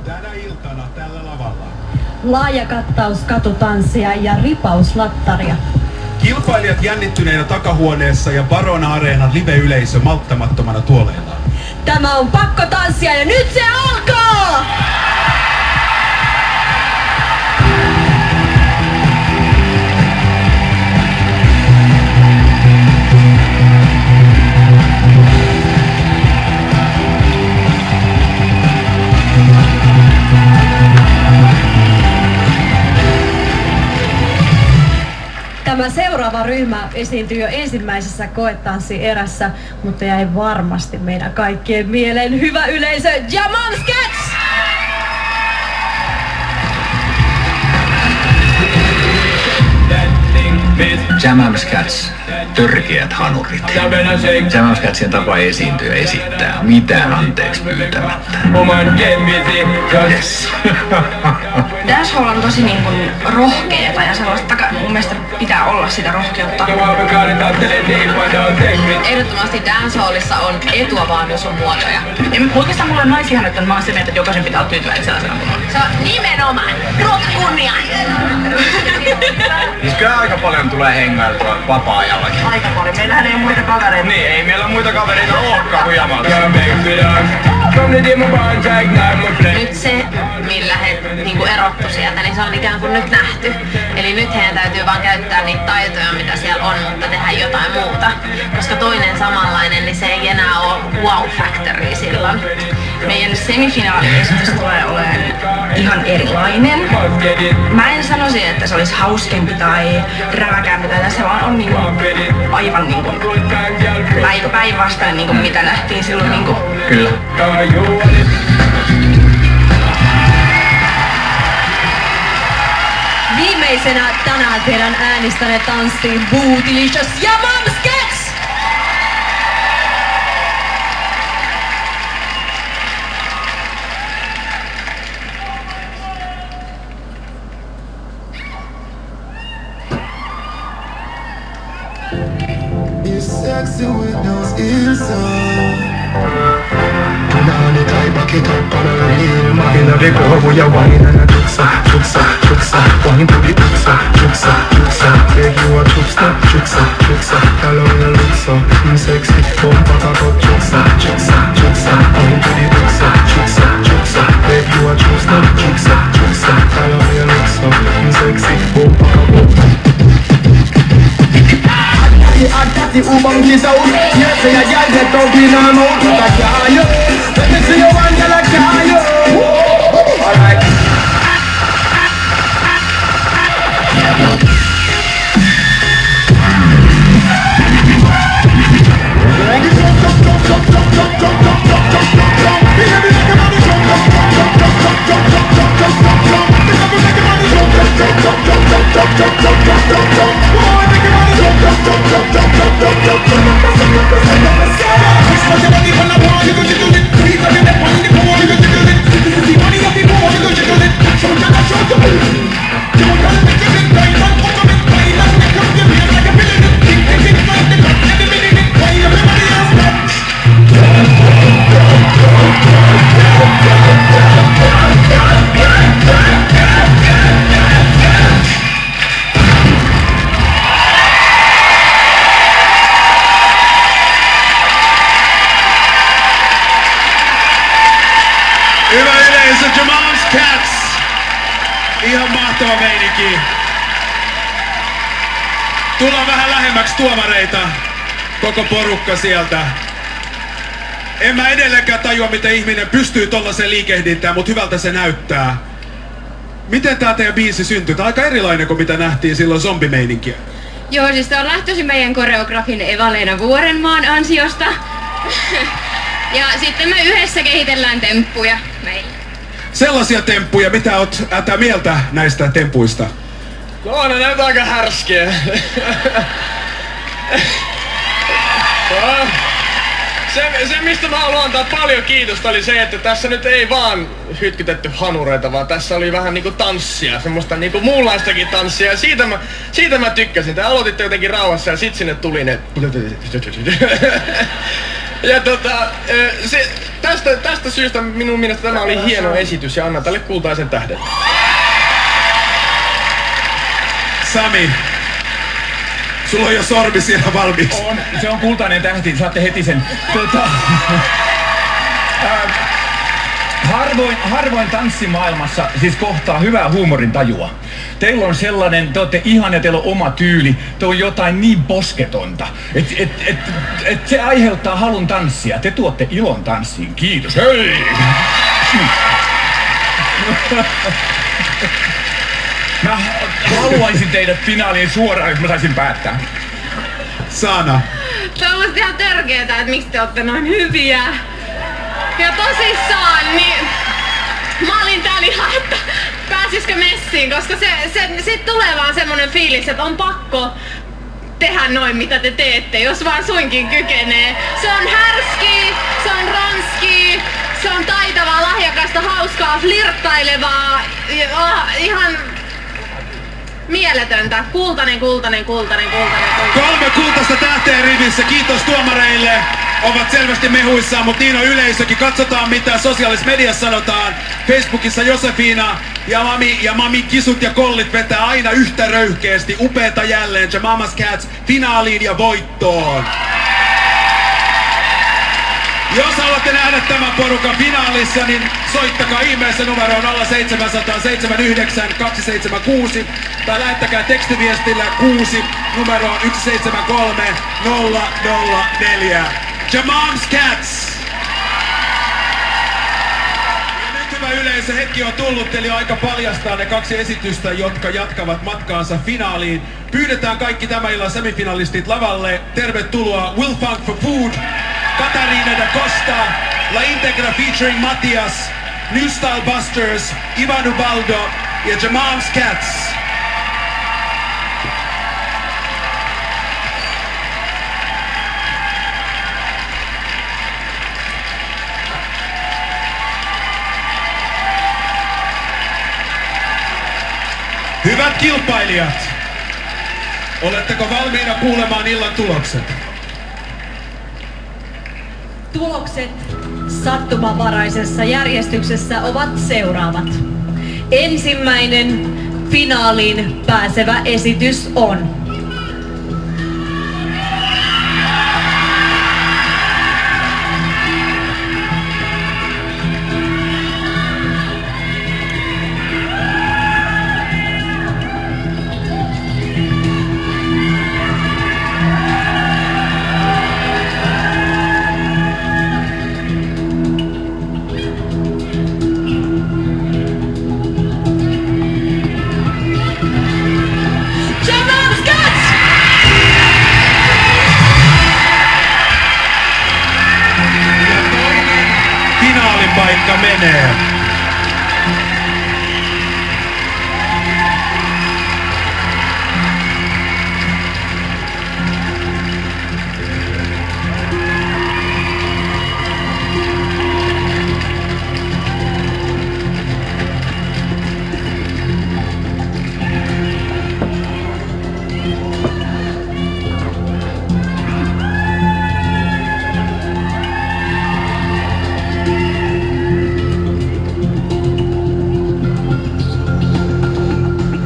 Tänä iltana tällä lavalla. Laaja kattaus katutanssia ja ripauslattaria. Kilpailijat jännittyneinä takahuoneessa ja Barona-areenan live-yleisö malttamattomana tuoleillaan. Tämä on pakko tanssia ja nyt se alkaa! Tämä seuraava ryhmä esiintyi jo ensimmäisessä koetanssierässä, mutta jäi varmasti meidän kaikkien mieleen hyvä yleisö Jamamskets! Jamamskets, törkeät hanurit. Jamamsketsin tapa esiintyä esittää mitään anteeksi pyytämättä. Yes. Dancehall on tosi niin kuin rohkeeta ja sellaista, mun mielestä pitää olla sitä rohkeutta. Ehdottomasti dancehallissa on etua vaan, jos on muotoja. Oikeastaan mulla on naisihan, että mä oon se mieltä, että jokaisen pitää olla tyytyväinen sellaisena kuin on. Se on nimenomaan rock-kunnia! Siis kyllä aika paljon tulee hengailtua vapaa-ajallakin. Aika paljon. Meillähän ei ole muita kavereita. Niin, ei meillä muita kavereita olekaan kuin Jamalla. Nyt se, millä he niinku erottu sieltä, niin se on ikään kuin nyt nähty. Eli nyt heidän täytyy vaan käyttää niitä taitoja, mitä siellä on, mutta tehdä jotain muuta. Koska toinen samanlainen, niin se ei enää ole wow-factoria silloin. Meidän semifinaaliesitys tulee olemaan ihan erilainen. Mä en sanoisi, että se olisi hauskempi tai räväkämpi tai tässä vaan on niinku aivan niinku päinvastainen niinku mitä nähtiin silloin niinku. Kyllä. Viimeisenä tänään teidän äänistäne tanssiin Bootylicious ja Jamamskets! Sexy with those ears on. Now the type of kick up on a real man. In a big over your wine and a juksa, juksa, juksa. Wine to the juksa, juksa, juksa. Beg you a juksa, juksa, juksa. Tell how you look so sexy. Bump back up, juksa, juksa, juksa. Wine to the juksa, juksa, juksa. Beg you a juksa, juksa, juksa. Tell how you look so sexy. Bump back up. The woman is out. Yes, say a girl get up in her mouth. But I can't you. Let me see you one girl, I can't you. Alright. Hyvä yleisö, Jamamskets! Ihan mahtava meininki. Tullaan vähän lähemmäksi tuomareita. Koko porukka sieltä. En mä edelleenkään tajua, miten ihminen pystyy tollaiseen liikehdintään, mutta hyvältä se näyttää. Miten tää teidän biisi syntyi? Tää on aika erilainen kuin mitä nähtiin silloin zombimeininkiä. Joo, siis tää on lähtöisin meidän koreografin Eva-Leena Vuorenmaan ansiosta. Ja sitten me yhdessä kehitellään temppuja meille. Sellaisia temppuja, mitä oot mieltä näistä tempuista? No, ne näyttää aika härskiä. Se, mistä mä haluan antaa paljon kiitosta, oli se, että tässä nyt ei vaan hytkytetty hanureita, vaan tässä oli vähän niinku tanssia, semmoista niinku muunlaistakin tanssia, ja siitä mä tykkäsin. Te aloititte jotenkin rauhassa ja sit sinne tuli ne... Ja tästä syystä minun mielestä tämä oli hieno esitys ja annan tälle kultaisen tähden. Sami, sulla on jo sormi siellä valmiiksi. On, se on kultainen tähti, saatte heti sen. Harvoin tanssimaailmassa siis kohtaa hyvää huumorin tajua. Teillä on sellainen, te ootte ihania, teillä on oma tyyli, te on jotain niin posketonta, että se aiheuttaa halun tanssia. Te tuotte ilon tanssiin. Kiitos. Hei! Mä haluaisin teidät finaaliin suoraan, jos mä saisin päättää. Sana. Se on musta ihan törkeetä, että miksi te ootte noin hyviä. Ja tosissaan, niin mä olin täällä ihan, että pääsisikö messiin, koska se tulee vaan semmonen fiilis, että on pakko tehdä noin mitä te teette, jos vaan suinkin kykenee. Se on härski, se on ranski, se on taitavaa, lahjakasta, hauskaa, flirttailevaa, ihan mieletöntä. Kultainen. 3 kultaista tähteä rivissä. Kiitos tuomareille. Ovat selvästi mehuissaan, mutta niin on yleisökin. Katsotaan mitä sosiaalisessa mediassa sanotaan. Facebookissa Josefina ja Mami kisut ja kollit vetää aina yhtä röyhkeästi. Upeeta jälleen. Jamamas Cats finaaliin ja voittoon. Jos haluatte nähdä tämän porukan finaalissa, niin soittakaa ihmeessä numeroon 0700 79 276 tai lähettäkää tekstiviestillä 6 numeroon 173 004. Jamam's Cats! Ja nyt hyvä yleisö, hetki on tullut, eli aika paljastaa ne 2 esitystä, jotka jatkavat matkaansa finaaliin. Pyydetään kaikki tämän illan semifinalistit lavalle. Tervetuloa Will Funk for Food, Katarina da Costa, La Integra featuring Matias, New Style Busters, Ivan Ubaldo ja Jamam's Cats. Hyvät kilpailijat, oletteko valmiina kuulemaan illan tulokset? Tulokset sattumanvaraisessa järjestyksessä ovat seuraavat. Ensimmäinen finaaliin pääsevä esitys on paikka menee.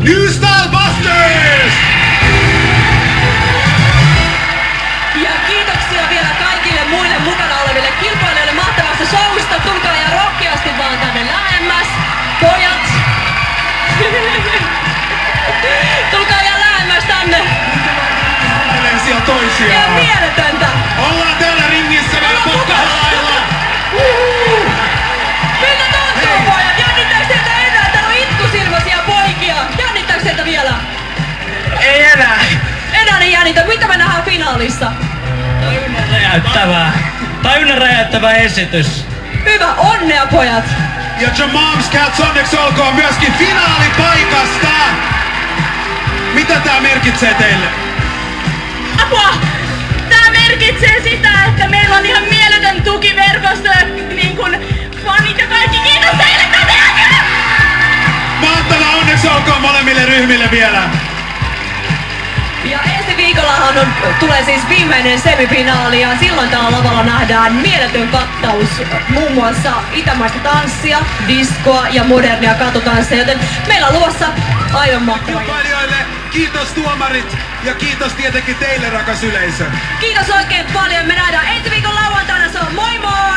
New Style Busters! Ja kiitoksia vielä kaikille muille mukana oleville kilpailijoille mahtavasta showsta. Tulkaa ja rohkeasti vaan tänne lähemmäs. Pojat! Tulkaa ja lähemmäs tänne. Kuuntelee siellä toisiaan. Ja mieletöntä. Ollaan täällä ringissä vähän pokkalailla. Miltä tuntuu, pojat? Jännittääks teiltä enää? Täällä on itkusilmäisiä poikia. Jännittääks teiltä vielä? Ei enää. Enää ei jännitä. Mitä me nähdään finaalissa? Tajunnan räjäyttävä esitys. Hyvä, onnea pojat! Ja Jamam's Cats onneksi olkoon myöskin finaalipaikasta. Mitä tää merkitsee teille? Apua! Tää merkitsee sitä, että meillä on ihan mieletön tukiverkosto ja niin kun fanit ja kaikki. Kiitos teille tätä! Mahtavaa, onneksi olkoon molemmille ryhmille vielä. Ja ensi viikolla viikollahan tulee siis viimeinen semifinaali ja silloin täällä lavalla nähdään mieletön kattaus muun muassa itämaista tanssia, diskoa ja modernia katotanssia, joten meillä on luvassa aivan mahtavaa. Kilpailijoille kiitos tuomarit ja kiitos tietenkin teille rakas yleisö. Kiitos oikein paljon, me nähdään ensi viikon lauantaina, se on moi moi!